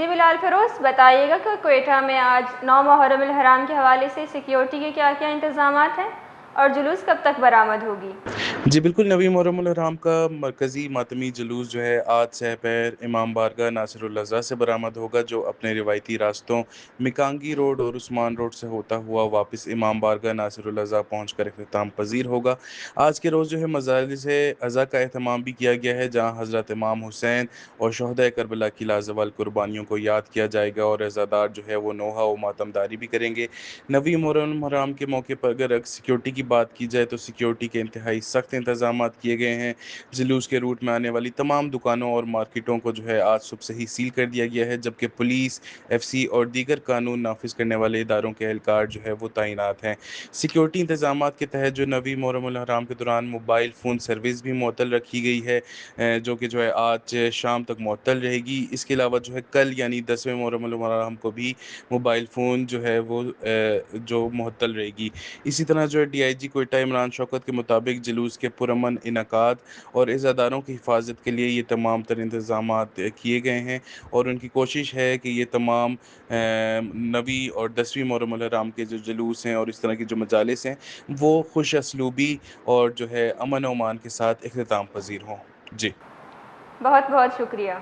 جی بلال فیروز، بتائیے گا کہ کوئٹہ میں آج 9 محرم الحرام کے حوالے سے سیکیورٹی کے کیا کیا انتظامات ہیں اور جلوس کب تک برآمد ہوگی؟ جی بالکل، نویں محرم الحرام کا مرکزی ماتمی جلوس جو ہے آج سہ پہر امام بارگاہ ناصر الرضا سے برآمد ہوگا، جو اپنے روایتی راستوں مکانگی روڈ اور عثمان روڈ سے ہوتا ہوا واپس امام بارگاہ ناصر الرضا پہنچ کر اختتام پذیر ہوگا۔ آج کے روز جو ہے مجالس عزا کا اہتمام بھی کیا گیا ہے، جہاں حضرت امام حسین اور شہدائے کربلا کی لازوال قربانیوں کو یاد کیا جائے گا، اور عزادار جو ہے وہ نوحہ و ماتم داری بھی کریں گے۔ نویں محرم الحرام کے موقع پر اگر سیکیورٹی کی بات کی جائے تو سیکیورٹی کے انتہائی سخت انتظامات کیے گئے ہیں۔ جلوس کے روٹ میں آنے والی تمام دکانوں اور مارکیٹوں کو جو ہے آج صبح سے ہی سیل کر دیا گیا ہے، جبکہ پولیس، ایف سی اور دیگر قانون نافذ کرنے والے اداروں کے اہلکار جو ہے وہ تعینات ہیں۔ سیکیورٹی انتظامات کے تحت جو نویں محرم الحرام کے دوران موبائل فون سروس بھی معطل رکھی گئی ہے، جو کہ جو ہے آج شام تک معطل رہے گی۔ اس کے علاوہ جو ہے کل یعنی 10ویں محرم الحرام کو بھی موبائل فون جو ہے وہ جو معطل رہے گی۔ اسی طرح جو ہے ڈی آئی جی کوئٹہ عمران شوکت کے مطابق جلوس کے پرامن انعقاد اور عزاداروں کی حفاظت کے لیے یہ تمام تر انتظامات کیے گئے ہیں، اور ان کی کوشش ہے کہ یہ تمام نویں اور 10ویں محرم الحرام کے جو جلوس ہیں اور اس طرح کی جو مجالس ہیں وہ خوش اسلوبی اور جو ہے امن و امان کے ساتھ اختتام پذیر ہوں۔ جی بہت بہت شکریہ۔